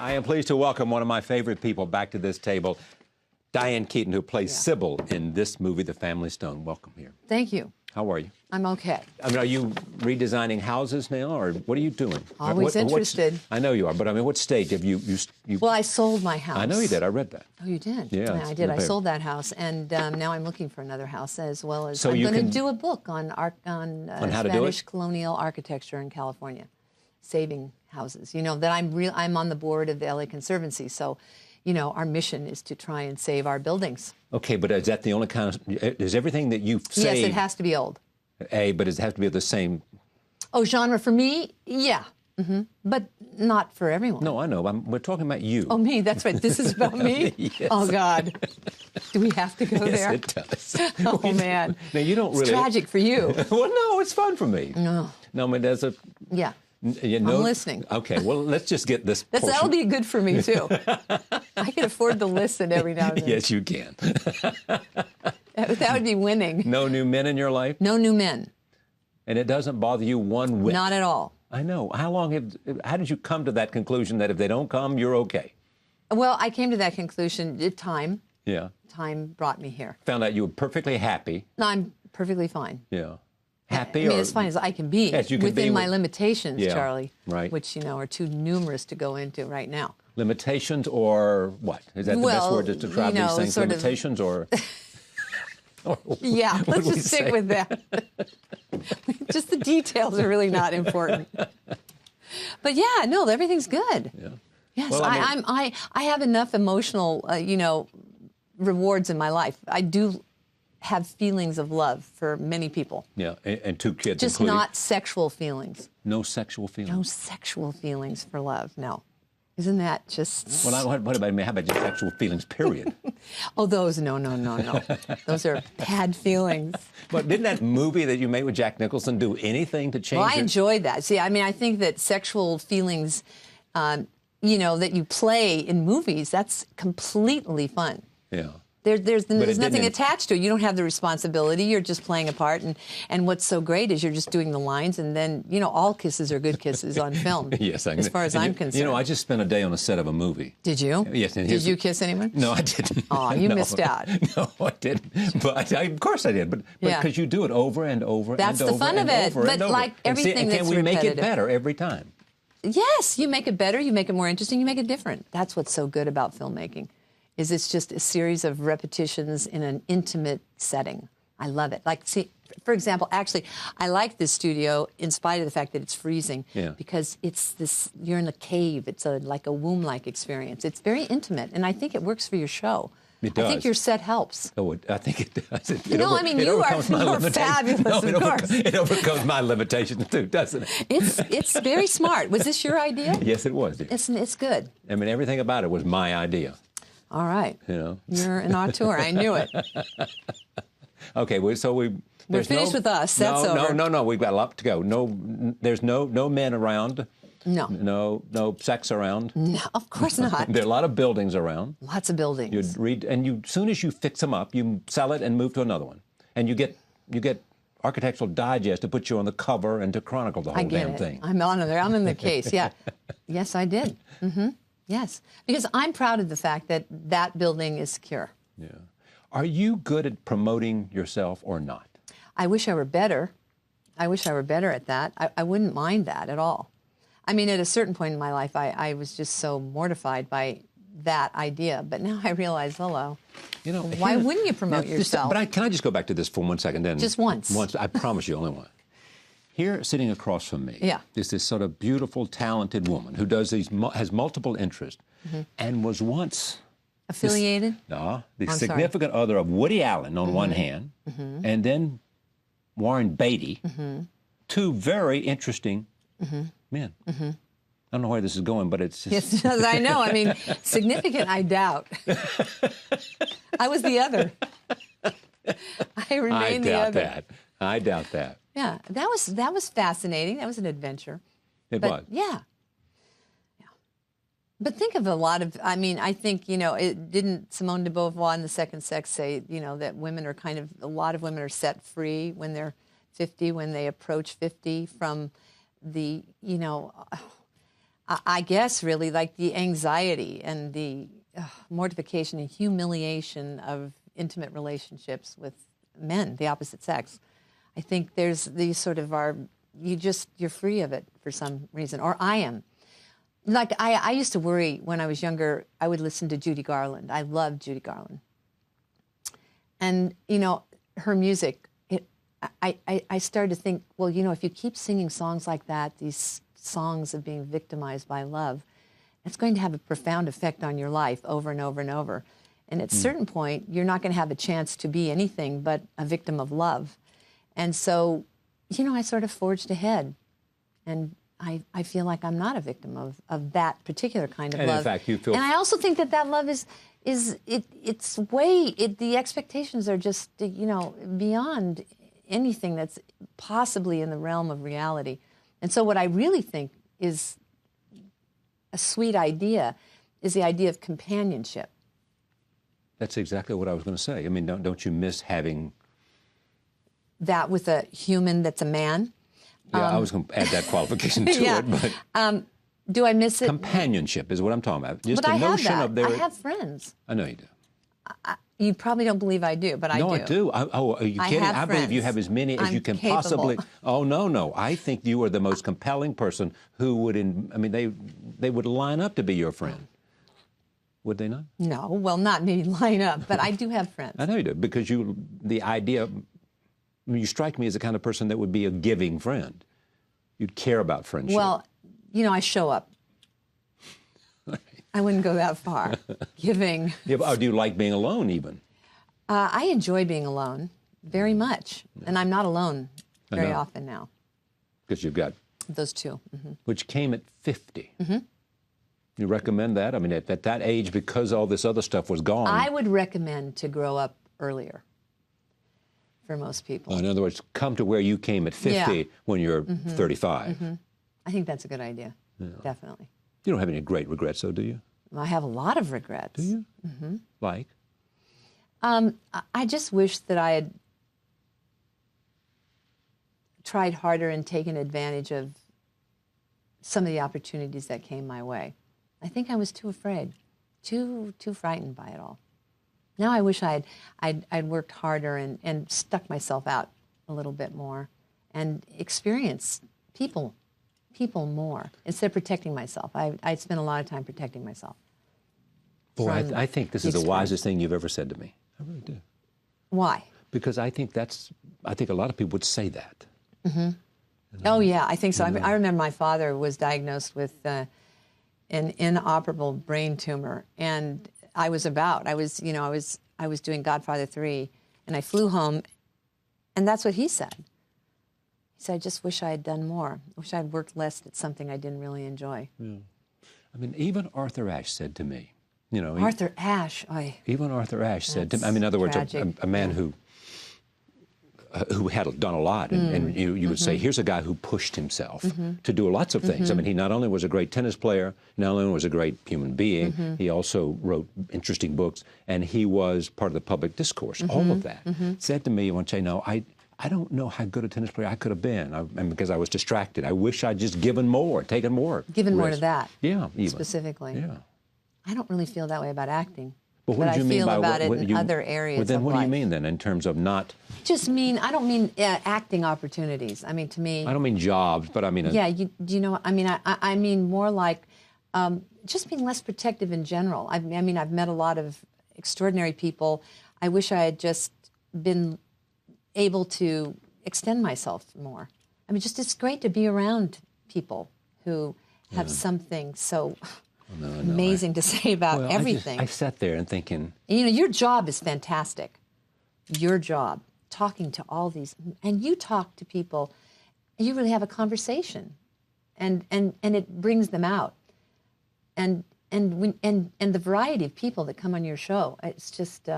I am pleased to welcome one of my favorite people back to this table, Diane Keaton, who plays Sybil in this movie, The Family Stone. Welcome here. Thank you. How are you? I'm okay. I mean, are you redesigning houses now, or what are you doing? Always interested. I know you are, but I mean, what stage have you? Well, I sold my house. I know you did. I read that. Oh, you did? Yeah, I did. I sold that house, and now I'm looking for another house, as well as I'm going to do a book on Spanish colonial architecture in California, saving houses. You know that I'm on the board of the LA Conservancy, so you know our mission is to try and save our buildings. Okay, but is that the only kind of? Is everything that you've saved? Yes, it has to be old. But does it have to be the same? Oh, genre for me, yeah. Mm-hmm. But not for everyone. No, I know. We're talking about you. Oh, me. That's right. This is about me? Yes. Oh, God. Do we have to go there? Yes, it does. Oh, man. Now, you don't really... It's tragic for you. Well, no, it's fun for me. No. No, I mean, there's a... Yeah. You know, I'm listening. Okay, well, let's just get this That'll be good for me, too. I can afford to listen every now and then. Yes, you can. That would be winning. No new men in your life? No new men. And it doesn't bother you one whit? Not at all. I know. How did you come to that conclusion that if they don't come, you're okay? Well, I came to that conclusion. Time. Yeah. Time brought me here. Found out you were perfectly happy. No, I'm perfectly fine. Yeah. Happy? I mean, as fine as I can be, within my limitations, Charlie. Right. Which, you know, are too numerous to go into right now. Limitations or what? Is that the best word to describe these things? Limitations or... Yeah, let's just stick with that. Just the details are really not important. But yeah, no, everything's good. Yeah. Yes, well, I have enough emotional, rewards in my life. I do have feelings of love for many people. Yeah, and two kids, just not sexual feelings. No sexual feelings. No sexual feelings for love. No. Isn't that just... Well, what about me? How about just sexual feelings, period? Oh, those, no. Those are bad feelings. But didn't that movie that you made with Jack Nicholson do anything to change I enjoyed that. See, I mean, I think that sexual feelings, that you play in movies, that's completely fun. Yeah. There's nothing attached to it. You don't have the responsibility. You're just playing a part. And what's so great is you're just doing the lines. And then, all kisses are good kisses on film. Yes. As far as I'm concerned. I just spent a day on a set of a movie. Did you? Yes. Did you kiss anyone? No, I didn't. Oh, you missed out. No, I didn't. But of course I did. But because you do it over and over That's and over. That's the fun of it. But like everything that's repetitive. Can we make it better every time? Yes. You make it better. You make it more interesting. You make it different. That's what's so good about filmmaking. It's just a series of repetitions in an intimate setting. I love it. Like, see, for example, actually, I like this studio in spite of the fact that it's freezing because it's this, you're in a cave. It's like a womb-like experience. It's very intimate, and I think it works for your show. It does. I think your set helps. Oh, I think it does. You are fabulous, of course. It overcomes my limitations, too, doesn't it? It's very smart. Was this your idea? Yes, it was. It's good. I mean, everything about it was my idea. All right. You're an auteur. I knew it. Okay, so we're finished with us. That's over. No. We've got a lot to go. There's no men around. No. No sex around. No, of course not. There are a lot of buildings around. Lots of buildings. As soon as you fix them up, you sell it and move to another one, and you get Architectural Digest to put you on the cover and to chronicle the whole damn thing. I'm on there. I'm in the case. Yeah. Yes, I did. Mm-hmm. Yes, because I'm proud of the fact that that building is secure. Yeah. Are you good at promoting yourself or not? I wish I were better. I wish I were better at that. I wouldn't mind that at all. I mean, at a certain point in my life, I was just so mortified by that idea. But now I realize, hello, why wouldn't you promote yourself? Can I just go back to this for 1 second? Then just once. Once. I promise you, only one. Here, sitting across from me, is this sort of beautiful, talented woman who has multiple interests, and was once affiliated. The significant other of Woody Allen on one hand, and then Warren Beatty, two very interesting men. I don't know where this is going, but it's just... Yes, I know. I mean, significant, I doubt. I was the other. I remain the other. I doubt that. Yeah, that was fascinating. That was an adventure. It was. Yeah. But think of a lot of, I mean, I think, didn't Simone de Beauvoir in The Second Sex say, that women are a lot of women are set free when they're 50, when they approach 50 from the, I guess really like the anxiety and the mortification and humiliation of intimate relationships with men, the opposite sex. I think there's these sort of you're free of it for some reason, or I am. Like I used to worry when I was younger, I would listen to Judy Garland. I loved Judy Garland. And, her music, I started to think, well, if you keep singing songs like that, these songs of being victimized by love, it's going to have a profound effect on your life over and over and over. And at a certain point, you're not going to have a chance to be anything but a victim of love. And so, I sort of forged ahead. And I feel like I'm not a victim of that particular kind of love. And in fact, you feel... And I also think that love the expectations are just, beyond anything that's possibly in the realm of reality. And so what I really think is a sweet idea is the idea of companionship. That's exactly what I was going to say. I mean, don't you miss having... that with a human that's a man? Yeah, I was going to add that qualification to yeah. it, but... do I miss it? Companionship is what I'm talking about. Just but the I notion have that. of I have friends. I know you do. You probably don't believe I do, but I do. No, I do. Are you kidding? I believe you have as many as you can possibly. Oh, no. I think you are the most compelling person who would, they would line up to be your friend. Would they not? No, well, not maybe line up, but I do have friends. I know you do, because you strike me as the kind of person that would be a giving friend. You'd care about friendship. Well, I show up. I wouldn't go that far. Giving. Yeah, but, do you like being alone even? I enjoy being alone very much. Yeah. And I'm not alone very often now. Because you've got... those two. Mm-hmm. Which came at 50. Mm-hmm. You recommend that? I mean, at that age, because all this other stuff was gone... I would recommend to grow up earlier for most people. In other words, come to where you came at 50 when you're 35. Mm-hmm. I think that's a good idea. Yeah. Definitely. You don't have any great regrets, though, do you? I have a lot of regrets. Do you? Mm-hmm. Like? I just wish that I had tried harder and taken advantage of some of the opportunities that came my way. I think I was too afraid, too frightened by it all. Now I wish I'd worked harder and stuck myself out a little bit more and experienced people more instead of protecting myself. I spent a lot of time protecting myself. Boy, I think this is the wisest thing you've ever said to me. I really do. Why? Because I think a lot of people would say that. Mm-hmm. Oh yeah, I think so. I remember my father was diagnosed with an inoperable brain tumor, and I was doing Godfather 3, and I flew home, and that's what he said. He said, I just wish I had done more. I wish I had worked less at something I didn't really enjoy. Yeah. I mean, even Arthur Ashe said to me, Arthur Ashe. Even Arthur Ashe said to me, in other words, a man who had done a lot, and you would say, here's a guy who pushed himself to do lots of things. I mean, he not only was a great tennis player, not only was a great human being, he also wrote interesting books, and he was part of the public discourse. All of that. Said to me one day, I don't know how good a tennis player I could have been, because I was distracted. I wish I'd just given more, taken more. Given more to that. Yeah, even. Specifically. Yeah. I don't really feel that way about acting. But what I do you mean feel by about what, it in other areas Well, then of what life. do you mean then in terms of not? I don't mean acting opportunities. I mean, to me. I don't mean jobs, but I mean. Yeah, I mean more like just being less protective in general. I've met a lot of extraordinary people. I wish I had just been able to extend myself more. I mean, it's great to be around people who have something so amazing to say about everything. I sat there and thinking... your job is fantastic. Your job, talking to all these... And you talk to people, and you really have a conversation. And it brings them out. And the variety of people that come on your show, it's just...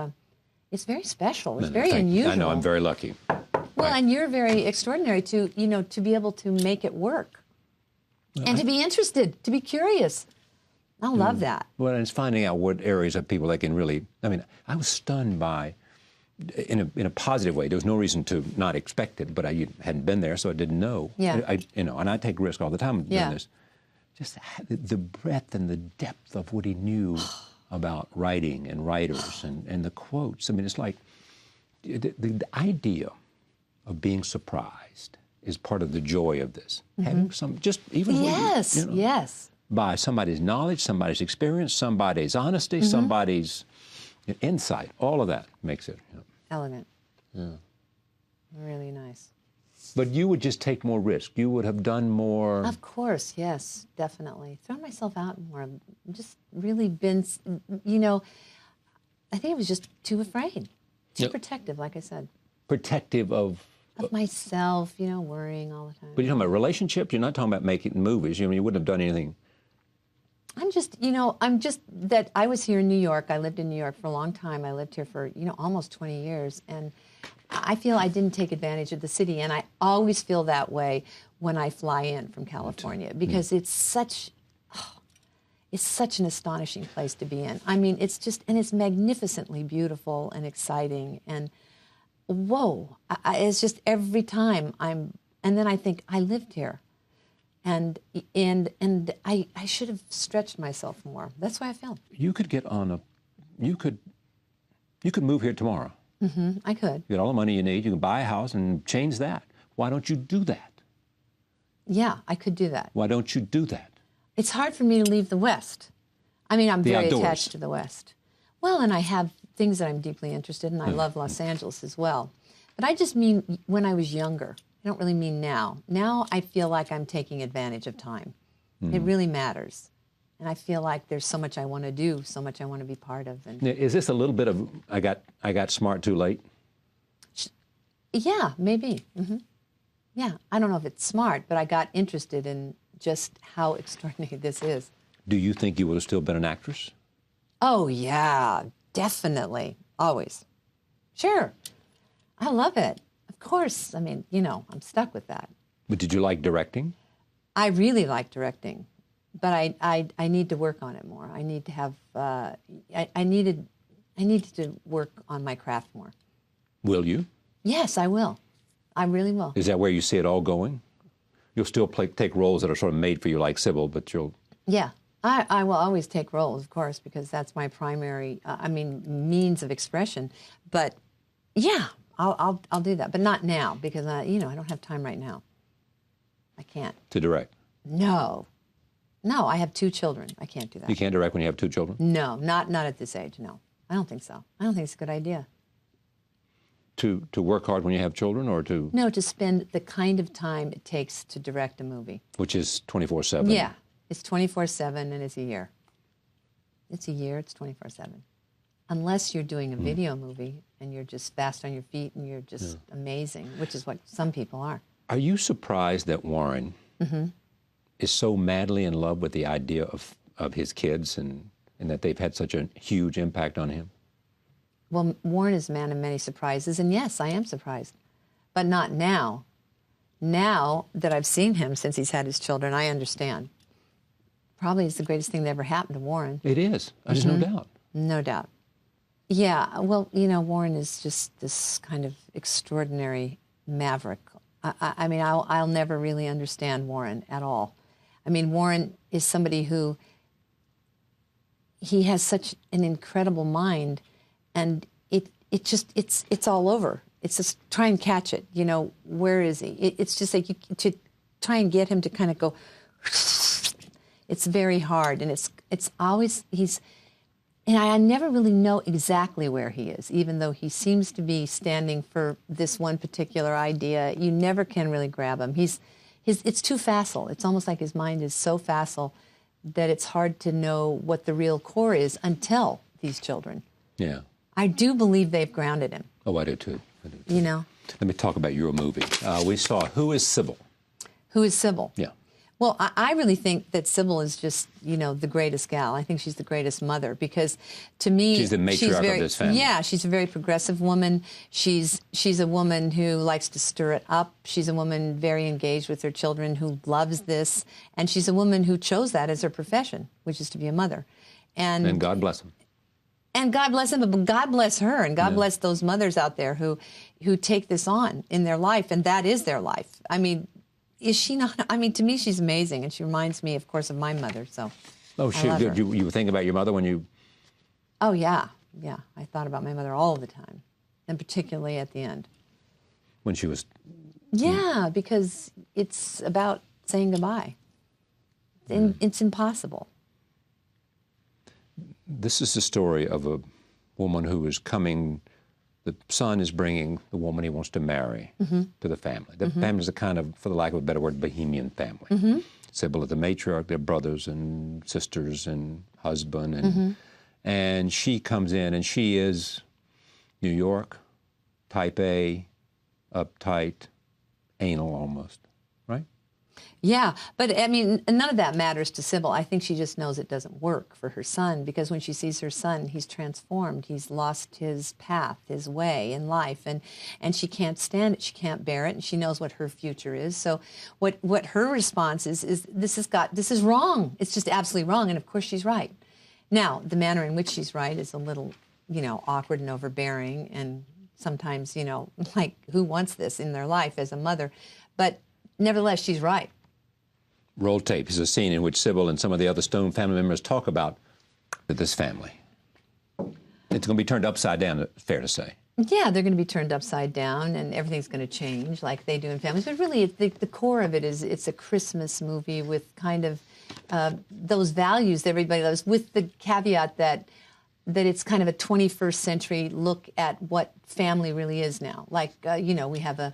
it's very special. It's very unusual. I know, I'm very lucky. Well, and you're very extraordinary to be able to make it work. And to be interested, to be curious. I love that. Well, and it's finding out what areas of people that can really... I was stunned by, in a positive way. There was no reason to not expect it, but I hadn't been there, so I didn't know. Yeah. And I take risks all the time doing this. just the breadth and the depth of what he knew about writing and writers and the quotes. I mean, it's like the idea of being surprised is part of the joy of this. Having some, just even Yes, you know, yes. by somebody's knowledge, somebody's experience, somebody's honesty, somebody's insight, all of that makes it. Elegant. Yeah. Really nice. But you would just take more risk. You would have done more. Of course, yes, definitely. Thrown myself out more. Just really been, you know, I think I was just too afraid, too protective, like I said. Protective of myself, you know, worrying all the time. But you're talking about relationships? You're not talking about making movies. You wouldn't have done anything. I'm just that I was here in New York. I lived in New York for a long time. I lived here for, almost 20 years. And I feel I didn't take advantage of the city. And I always feel that way when I fly in from California because it's such an astonishing place to be in. I mean, it's magnificently beautiful and exciting. And whoa, it's just every time and then I think I lived here. And I should have stretched myself more. That's why I felt. You could get on you could move here tomorrow. I could. You get all the money you need. You can buy a house and change that. Why don't you do that? Yeah, I could do that. Why don't you do that? It's hard for me to leave the West. I mean, I'm very attached to the West. Well, and I have things that I'm deeply interested in. I love Los Angeles as well. But I just mean when I was younger. I don't really mean now. Now I feel like I'm taking advantage of time. It really matters. And I feel like there's so much I want to do, so much I want to be part of. And is this a little bit of I got smart too late? Yeah, maybe. Yeah, I don't know if it's smart, but I got interested in just how extraordinary this is. Do you think you would have still been an actress? Oh, yeah, definitely. Always. Sure. I love it. Of course. I mean, I'm stuck with that. But did you like directing? I really like directing, but I need to work on it more. I need to have, I needed to work on my craft more. Will you? Yes, I will. I really will. Is that where you see it all going? You'll still take roles that are sort of made for you like Sybil, but you'll... Yeah. I will always take roles, of course, because that's my primary, means of expression. But yeah, I'll do that, but not now because I don't have time right now. I can't. To direct? No, I have 2 children. I can't do that. You can't direct when you have 2 children? No, not at this age. No, I don't think so. I don't think it's a good idea. To work hard when you have children, or to? No, to spend the kind of time it takes to direct a movie. Which is 24/7. Yeah. It's 24/7 and it's a year. It's a year, it's 24/7. Unless you're doing a video movie and you're just fast on your feet and you're just amazing, which is what some people are. Are you surprised that Warren is so madly in love with the idea of his kids and that they've had such a huge impact on him? Well, Warren is a man of many surprises, and yes, I am surprised. But not now. Now that I've seen him since he's had his children, I understand. Probably it's the greatest thing that ever happened to Warren. It is. There's no doubt. No doubt. Yeah, well, Warren is just this kind of extraordinary maverick. I mean, I'll never really understand Warren at all. I mean, Warren is somebody who, he has such an incredible mind, and it's all over. It's just try and catch it. Where is he? It's just like to try and get him to kind of go. It's very hard, and it's always and I never really know exactly where he is, even though he seems to be standing for this one particular idea. You never can really grab him. It's too facile. It's almost like his mind is so facile that it's hard to know what the real core is until these children. Yeah. I do believe they've grounded him. Oh, I do too. Let me talk about your movie. We saw Who is Sybil? Who is Sybil? Yeah. Well, I really think that Sybil is just, the greatest gal. I think she's the greatest mother because, to me, she's the matriarch of this family. Yeah, she's a very progressive woman. She's a woman who likes to stir it up. She's a woman very engaged with her children who loves this, and she's a woman who chose that as her profession, which is to be a mother. And God bless them. And God bless them, but God bless her, and God bless those mothers out there who take this on in their life, and that is their life. I mean, is she not? I mean, to me, she's amazing, and she reminds me, of course, of my mother. So. Oh, did you think about your mother when you? Oh yeah, yeah. I thought about my mother all the time, and particularly at the end. When she was. Yeah, because it's about saying goodbye. It's impossible. This is the story of a woman who is coming. The son is bringing the woman he wants to marry to the family. The family's a kind of, for the lack of a better word, bohemian family. Sybil is the matriarch, their brothers and sisters and husband. And she comes in, and she is New York, type A, uptight, anal almost, right? Yeah, but I mean, none of that matters to Sybil. I think she just knows it doesn't work for her son, because when she sees her son, he's transformed. He's lost his path, his way in life, and she can't stand it. She can't bear it, and she knows what her future is. So what her response is this is wrong. It's just absolutely wrong, and of course she's right. Now, the manner in which she's right is a little, awkward and overbearing, and sometimes, like, who wants this in their life as a mother? But nevertheless, she's right. Roll tape is a scene in which Sybil and some of the other Stone family members talk about this family. It's going to be turned upside down, fair to say. Yeah, they're going to be turned upside down, and everything's going to change like they do in families. But really, the core of it is it's a Christmas movie with kind of those values that everybody loves, with the caveat that it's kind of a 21st century look at what family really is now. Like, we have a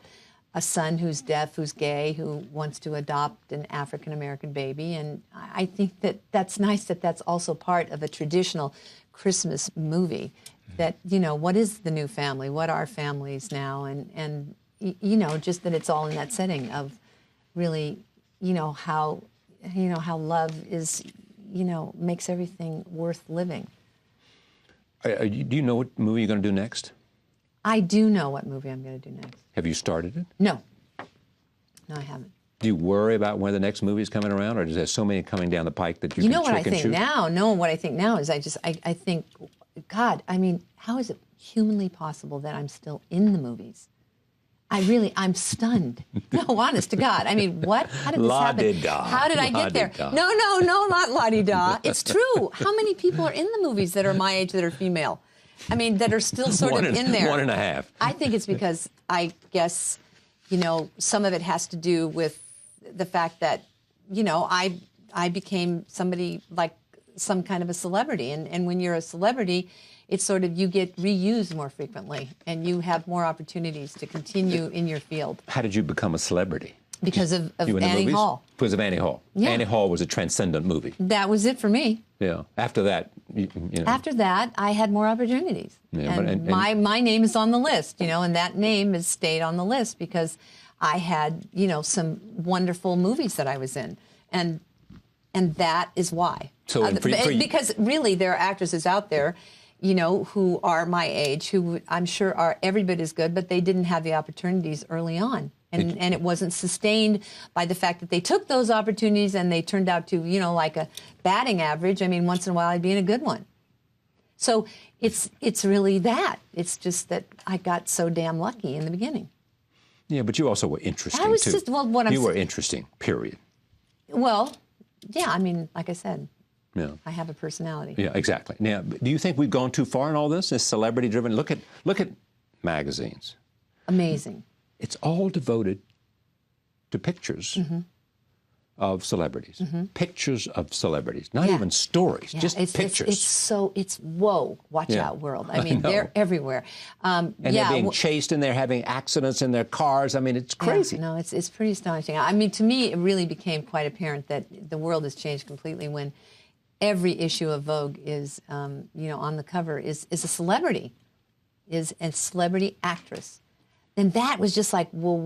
son who's deaf, who's gay, who wants to adopt an African-American baby. And I think that's nice that that's also part of a traditional Christmas movie. That, what is the new family? What are families now? And just that it's all in that setting of really, how love is, makes everything worth living. Do you know what movie you're going to do next? I do know what movie I'm going to do next. Have you started it? No. No, I haven't. Do you worry about when the next movie is coming around, or is there so many coming down the pike that you can know what I trick and think shoot? now? No, what I think now is I think, God, I mean, how is it humanly possible that I'm still in the movies? I'm stunned. No, honest to God. I mean, what? How did this happen? La-di-da. How did I get there? No, not la-di-da. It's true. How many people are in the movies that are my age that are female? I mean, that are still sort of in there. 1.5. I think it's because I guess, some of it has to do with the fact that, I became somebody like some kind of a celebrity. And when you're a celebrity, it's sort of, you get reused more frequently and you have more opportunities to continue in your field. How did you become a celebrity? Because of Annie Hall. Because of Annie Hall. Yeah. Annie Hall was a transcendent movie. That was it for me. Yeah. After that, After that, I had more opportunities. Yeah, and my name is on the list, and that name has stayed on the list because I had, some wonderful movies that I was in. And that is why. So because really there are actresses out there, who are my age, who I'm sure are every bit as good, but they didn't have the opportunities early on. And it wasn't sustained by the fact that they took those opportunities and they turned out to, like a batting average. I mean, once in a while I'd be in a good one. So it's really that. It's just that I got so damn lucky in the beginning. Yeah, but you also were interesting, I was too. just, well, what I'm You were interesting, period. Well, yeah, I mean, like I said, Yeah. I have a personality. Yeah, exactly. Now, do you think we've gone too far in all this? This celebrity-driven? Look at magazines. Amazing. It's all devoted to pictures of celebrities. Pictures of celebrities. Not even stories, just pictures. It's whoa, watch out world. I mean, they're everywhere. And they're being chased and they're having accidents in their cars. I mean, it's crazy. Yeah, no, it's pretty astonishing. I mean, to me, it really became quite apparent that the world has changed completely when every issue of Vogue is, on the cover is a celebrity, is a celebrity actress. And that was just like, well,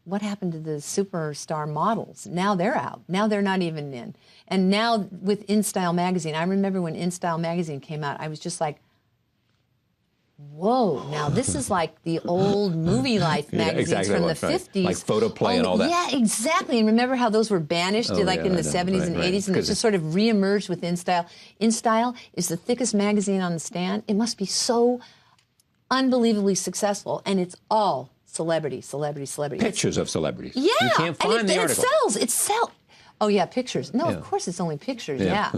what happened to the superstar models? Now they're out. Now they're not even in. And now with InStyle magazine, I remember when InStyle magazine came out, I was just like, whoa, now this is like the old Movie Life magazines from the 50s. Like Photo Play and all that. Yeah, exactly. And remember how those were banished in the 70s and 80s, and it just sort of reemerged with InStyle. InStyle is the thickest magazine on the stand. It must be so unbelievably successful, and it's all celebrity. Pictures of celebrities. Yeah. You can't find the article. It sells. Oh, yeah, pictures. No, of course it's only pictures, yeah.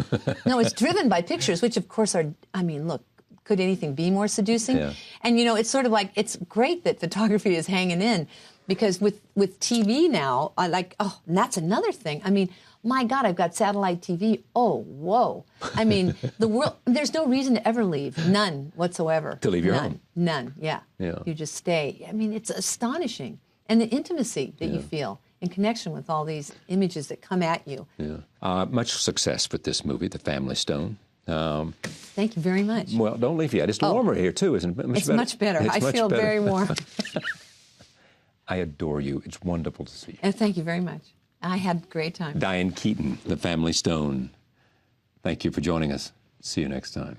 No, it's driven by pictures, which of course are, I mean, look, could anything be more seducing? Yeah. And, you know, it's sort of like, it's great that photography is hanging in, because with TV now, and that's another thing. I mean, my God, I've got satellite TV. Oh, whoa. I mean, the world, there's no reason to ever leave. None whatsoever. To leave your home. None, yeah. You just stay. I mean, it's astonishing. And the intimacy that you feel in connection with all these images that come at you. Yeah. Much success with this movie, The Family Stone. Thank you very much. Well, don't leave yet. It's warmer here, too, isn't it? It's much better. I feel very warm. I adore you. It's wonderful to see you. And thank you very much. I had a great time. Diane Keaton, The Family Stone. Thank you for joining us. See you next time.